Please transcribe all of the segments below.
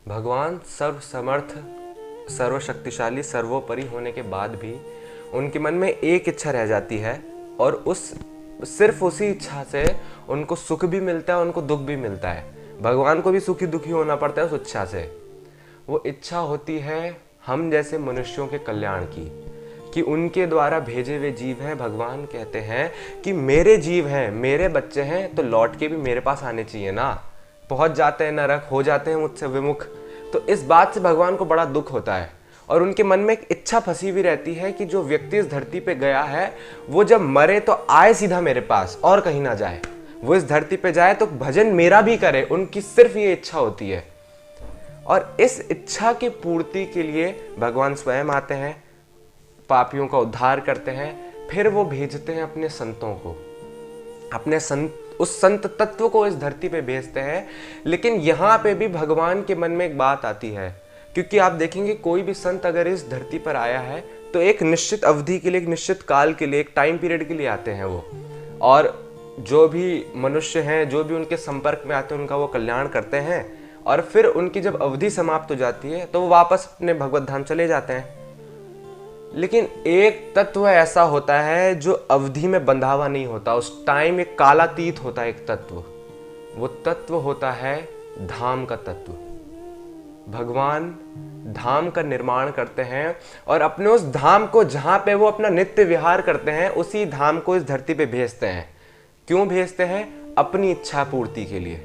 भगवान सर्वसमर्थ, सर्वशक्तिशाली, सर्वोपरि होने के बाद भी उनके मन में एक इच्छा रह जाती है और सिर्फ उसी इच्छा से उनको सुख भी मिलता है, उनको दुख भी मिलता है। भगवान को भी सुखी दुखी होना पड़ता है उस इच्छा से। वो इच्छा होती है हम जैसे मनुष्यों के कल्याण की, कि उनके द्वारा भेजे हुए जीव हैं। भगवान कहते हैं कि मेरे जीव हैं, मेरे बच्चे हैं, तो लौट के भी मेरे पास आने चाहिए ना। पहुंच जाते हैं नरक, हो जाते हैं मुझसे विमुख। तो इस बात से भगवान को बड़ा दुख होता है और उनके मन में एक इच्छा फंसी हुई रहती है कि जो व्यक्ति इस धरती पे गया है वो जब मरे तो आए सीधा मेरे पास और कहीं ना जाए। वो इस धरती पे जाए तो भजन मेरा भी करे, उनकी सिर्फ ये इच्छा होती है। और इस इच्छा की पूर्ति के लिए भगवान स्वयं आते हैं, पापियों का उद्धार करते हैं, फिर वो भेजते हैं अपने संतों को, अपने उस संत तत्व को इस धरती पे भेजते हैं। लेकिन यहाँ पे भी भगवान के मन में एक बात आती है, क्योंकि आप देखेंगे कोई भी संत अगर इस धरती पर आया है तो एक निश्चित अवधि के लिए, एक निश्चित काल के लिए, एक टाइम पीरियड के लिए आते हैं वो। और जो भी मनुष्य हैं, जो भी उनके संपर्क में आते हैं, उनका वो कल्याण करते हैं और फिर उनकी जब अवधि समाप्त हो जाती है तो वो वापस अपने भगवत धाम चले जाते हैं। लेकिन एक तत्व ऐसा होता है जो अवधि में बंधा हुआ नहीं होता, उस टाइम एक कालातीत होता है एक तत्व। वो तत्व होता है धाम का तत्व। भगवान धाम का निर्माण करते हैं और अपने उस धाम को, जहां पे वो अपना नित्य विहार करते हैं, उसी धाम को इस धरती पे भेजते हैं। क्यों भेजते हैं? अपनी इच्छा पूर्ति के लिए।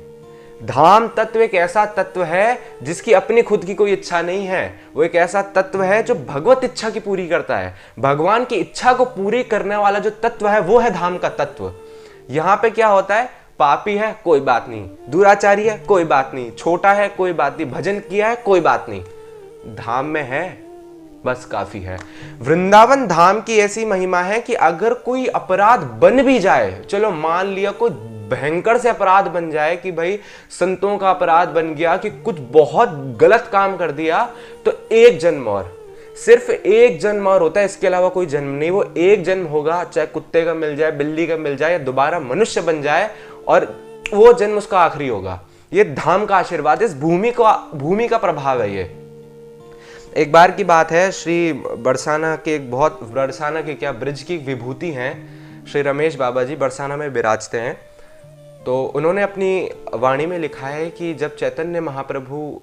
धाम तत्व एक ऐसा तत्व है जिसकी अपनी खुद की कोई इच्छा नहीं है। वो एक ऐसा तत्व है जो भगवत इच्छा की पूरी करता है। भगवान की इच्छा को पूरी करने वाला जो तत्व है वो है धाम का तत्व। यहां पे क्या होता है? पापी है कोई बात नहीं, दुराचारी है कोई बात नहीं, छोटा है कोई बात नहीं, भजन किया है कोई बात नहीं, धाम में है बस काफी है। वृंदावन धाम की ऐसी महिमा है कि अगर कोई अपराध बन भी जाए, चलो मान लिया कोई भयंकर से अपराध बन जाए कि भाई संतों का अपराध बन गया कि कुछ बहुत गलत काम कर दिया, तो एक जन्म और, सिर्फ एक जन्म और होता है, इसके अलावा कोई जन्म नहीं। वो एक जन्म होगा, चाहे कुत्ते का मिल जाए, बिल्ली का मिल जाए, या दोबारा मनुष्य बन जाए, और वो जन्म उसका आखिरी होगा। ये धाम का आशीर्वाद, इस भूमि का प्रभाव है ये। एक बार की बात है, श्री बरसाना के क्या ब्रज की विभूति हैं, श्री रमेश बाबा जी बरसाना में विराजते हैं। तो उन्होंने अपनी वाणी में लिखा है कि जब चैतन्य महाप्रभु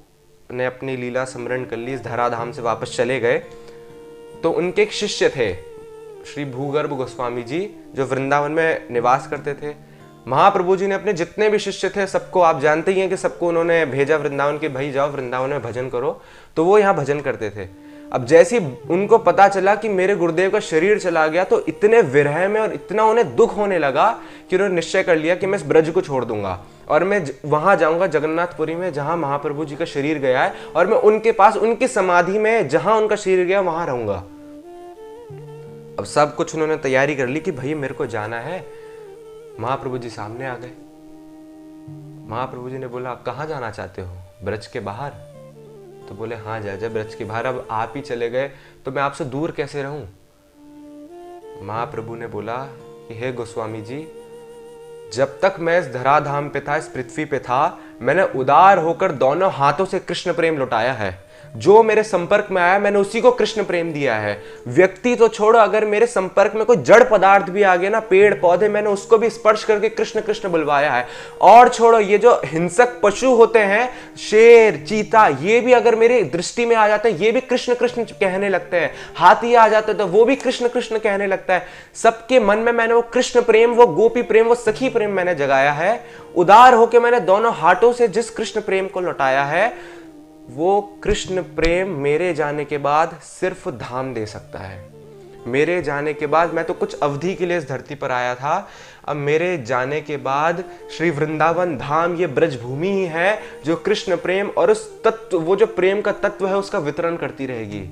ने अपनी लीला स्मरण कर ली, इस धराधाम से वापस चले गए, तो उनके एक शिष्य थे श्री भूगर्भ गोस्वामी जी, जो वृंदावन में निवास करते थे। महाप्रभु जी ने अपने जितने भी शिष्य थे सबको, आप जानते ही हैं कि सबको उन्होंने भेजा वृंदावन के, भाई जाओ वृंदावन में भजन करो। तो वो यहाँ भजन करते थे। अब जैसे उनको पता चला कि मेरे गुरुदेव का शरीर चला गया, तो इतने विरह में और इतना उन्हें दुख होने लगा कि उन्होंने निश्चय कर लिया कि मैं इस ब्रज को छोड़ दूंगा और मैं वहां जाऊंगा जगन्नाथपुरी में, जहां महाप्रभु जी का शरीर गया है, और मैं उनके पास, उनकी समाधि में जहां उनका शरीर गया वहां रहूंगा। अब सब कुछ उन्होंने तैयारी कर ली कि भाई मेरे को जाना है। महाप्रभु जी सामने आ गए। महाप्रभु जी ने बोला कहाँ जाना चाहते हो? ब्रज के बाहर? तो बोले हाँ जय ब्रज के बाहर। अब आप ही चले गए तो मैं आपसे दूर कैसे रहूं? महाप्रभु ने बोला कि हे गोस्वामी जी, जब तक मैं इस धराधाम पे था, इस पृथ्वी पे था, मैंने उदार होकर दोनों हाथों से कृष्ण प्रेम लुटाया है। जो मेरे संपर्क में आया मैंने उसी को कृष्ण प्रेम दिया है। व्यक्ति तो छोड़ो, अगर मेरे संपर्क में कोई जड़ पदार्थ भी आ गया ना, पेड़ पौधे, मैंने उसको भी स्पर्श करके कृष्ण कृष्ण बुलवाया है। और छोड़ो, ये जो हिंसक पशु होते हैं, शेर, चीता, ये भी अगर मेरी दृष्टि में आ जाते हैं, ये भी कृष्ण कृष्ण कहने लगते हैं। हाथी आ जाते तो वो भी कृष्ण कृष्ण कहने लगता है। सबके मन में मैंने वो कृष्ण प्रेम, वो गोपी प्रेम, वो सखी प्रेम मैंने जगाया है। उदार होकर मैंने दोनों हाथों से जिस कृष्ण प्रेम को लौटाया है, वो कृष्ण प्रेम मेरे जाने के बाद सिर्फ धाम दे सकता है। मेरे जाने के बाद, मैं तो कुछ अवधि के लिए इस धरती पर आया था, अब मेरे जाने के बाद श्री वृंदावन धाम, ये ब्रज भूमि ही है जो कृष्ण प्रेम और उस तत्व, वो जो प्रेम का तत्व है, उसका वितरण करती रहेगी।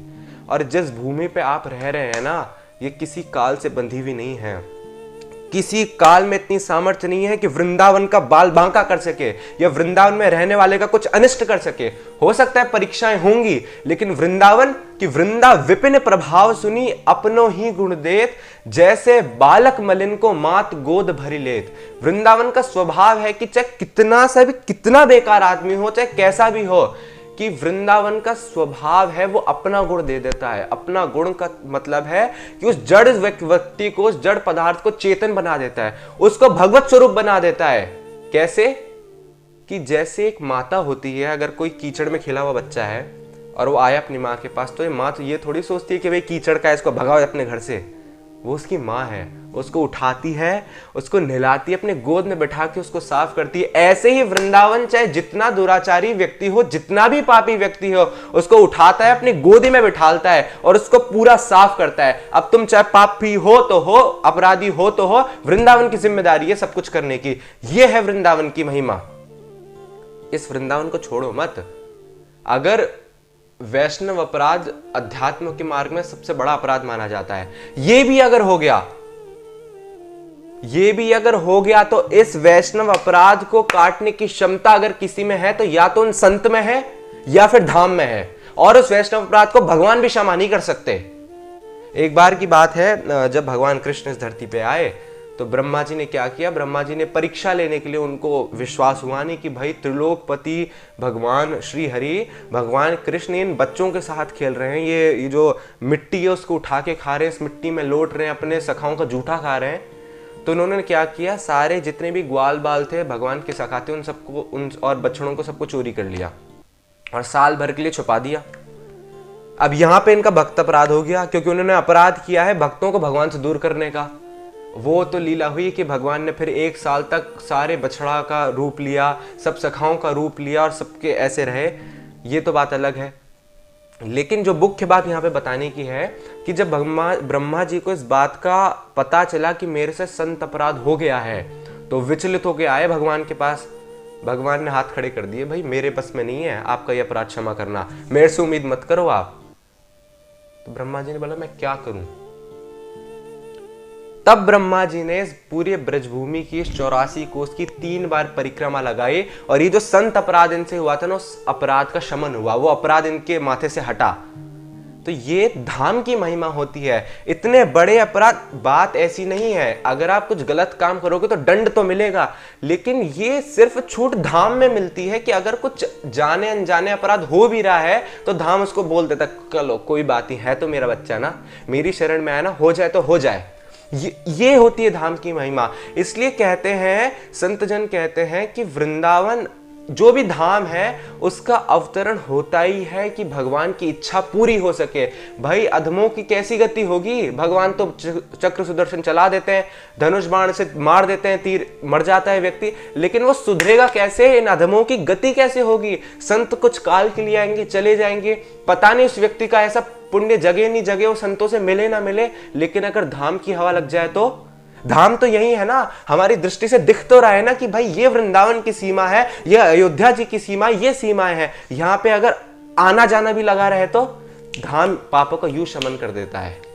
और जिस भूमि पे आप रह रहे हैं ना, ये किसी काल से बंधी हुई नहीं है। किसी काल में इतनी सामर्थ्य नहीं है कि वृंदावन का बाल बांका कर सके या वृंदावन में रहने वाले का कुछ अनिष्ट कर सके। हो सकता है परीक्षाएं होंगी, लेकिन वृंदावन की वृंदा विपिन प्रभाव सुनी, अपनों ही गुण देत, जैसे बालक मलिन को मात गोद भरी लेत। वृंदावन का स्वभाव है कि चाहे कितना बेकार आदमी हो, चाहे कैसा भी हो, कि वृंदावन का स्वभाव है वो अपना गुण दे देता है। अपना गुण का मतलब है कि उस जड़ व्यक्ति को, उस जड़ पदार्थ को चेतन बना देता है, उसको भगवत स्वरूप बना देता है। कैसे? कि जैसे एक माता होती है, अगर कोई कीचड़ में खिला हुआ बच्चा है और वो आया अपनी माँ के पास, तो ये माँ तो ये थोड़ी सोचती है कि भाई कीचड़ का है, इसको भगाओ अपने घर से। वो उसकी माँ है, उसको उठाती है, उसको नहलाती है, अपने गोद में बैठा के उसको साफ करती है। ऐसे ही वृंदावन चाहे जितना दुराचारी व्यक्ति हो, जितना भी पापी व्यक्ति हो, उसको उठाता है, अपनी गोदी में बिठालता है और उसको पूरा साफ करता है। अब तुम चाहे पापी हो तो हो, अपराधी हो तो हो, वृंदावन की जिम्मेदारी है सब कुछ करने की। यह है वृंदावन की महिमा। इस वृंदावन को छोड़ो मत। अगर वैष्णव अपराध अध्यात्म के मार्ग में सबसे बड़ा अपराध माना जाता है, ये भी अगर हो गया तो इस वैष्णव अपराध को काटने की क्षमता अगर किसी में है तो या तो उन संत में है या फिर धाम में है, और उस वैष्णव अपराध को भगवान भी क्षमा नहीं कर सकते। एक बार की बात है, जब भगवान कृष्ण इस धरती पे आए तो ब्रह्मा जी ने क्या किया, ब्रह्मा जी ने परीक्षा लेने के लिए, उनको विश्वास हुआ नहीं कि भाई त्रिलोकपति भगवान श्री हरि, भगवान कृष्ण इन बच्चों के साथ खेल रहे हैं, ये जो मिट्टी है उसको उठा के खा रहे हैं, इस मिट्टी में लौट रहे हैं, अपने सखाओं का जूठा खा रहे हैं। तो उन्होंने क्या किया, सारे जितने भी ग्वाल बाल थे भगवान के सखा थे, उन सबको, उन और बछड़ों को सबको चोरी कर लिया और साल भर के लिए छुपा दिया। अब यहाँ पे इनका भक्त अपराध हो गया, क्योंकि उन्होंने अपराध किया है भक्तों को भगवान से दूर करने का। वो तो लीला हुई कि भगवान ने फिर 1 साल तक सारे बछड़ा का रूप लिया, सब सखाओं का रूप लिया और सबके ऐसे रहे, ये तो बात अलग है। लेकिन जो मुख्य बात यहाँ पे बताने की है कि जब ब्रह्मा जी को इस बात का पता चला कि मेरे से संत अपराध हो गया है, तो विचलित होके आए भगवान के पास। भगवान ने हाथ खड़े कर दिए, भाई मेरे बस में नहीं है आपका ये अपराध क्षमा करना, मेरे से उम्मीद मत करो आप। तो ब्रह्मा जी ने बोला मैं क्या करूं? तब ब्रह्मा जी ने इस पूरे ब्रजभूमि की 84 कोस की 3 बार परिक्रमा लगाई, और ये जो संत अपराध इनसे हुआ था ना, उस अपराध का शमन हुआ, वो अपराध इनके माथे से हटा। तो ये धाम की महिमा होती है। इतने बड़े अपराध, बात ऐसी नहीं है अगर आप कुछ गलत काम करोगे तो दंड तो मिलेगा, लेकिन ये सिर्फ छूट धाम में मिलती है कि अगर कुछ जाने अनजाने अपराध हो भी रहा है तो धाम उसको बोल देता, चलो कोई बात नहीं है, तो मेरा बच्चा ना, मेरी शरण में आया ना, हो जाए तो हो जाए। ये होती है धाम की महिमा। इसलिए कहते हैं, संतजन कहते हैं कि वृंदावन जो भी धाम है उसका अवतरण होता ही है कि भगवान की इच्छा पूरी हो सके। भाई अधमों की कैसी गति होगी? भगवान तो चक्र सुदर्शन चला देते हैं, धनुष बाण से मार देते हैं, तीर मर जाता है व्यक्ति, लेकिन वो सुधरेगा कैसे? इन अधमों की गति कैसे होगी? संत कुछ काल के लिए आएंगे, चले जाएंगे, पता नहीं उस व्यक्ति का ऐसा पुण्य जगे नहीं जगे, वो संतों से मिले ना मिले, लेकिन अगर धाम की हवा लग जाए तो धाम तो यही है ना, हमारी दृष्टि से दिख तो रहा है ना कि भाई ये वृंदावन की सीमा है, ये अयोध्या जी की सीमा, ये सीमाएं हैं। यहां पे अगर आना जाना भी लगा रहे तो धाम पापों का यूं शमन कर देता है।